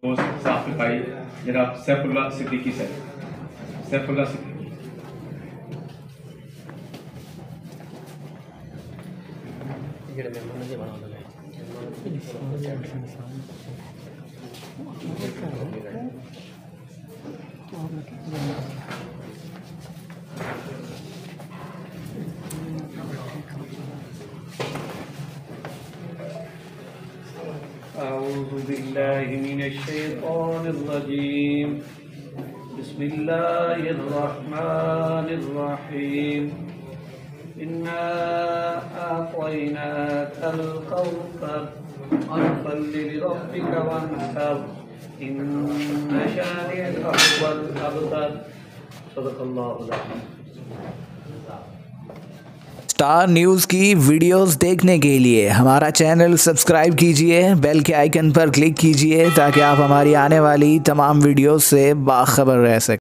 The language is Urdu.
وہ صاحب بھائی جناب سیف اللہ صدیقی صاحب، سیف اللہ صدیقی. أعوذ بالله من الشيطان الرجيم. بسم الله الرحمن الرحيم. إنا أعطيناك الكوثر فصل لربك وانحر إن شانئك هو الأبتر. صدق الله العظيم. اسٹار نیوز کی ویڈیوز دیکھنے کے لیے ہمارا چینل سبسکرائب کیجئے، بیل کے آئیکن پر کلک کیجئے تاکہ آپ ہماری آنے والی تمام ویڈیوز سے باخبر رہ سکیں.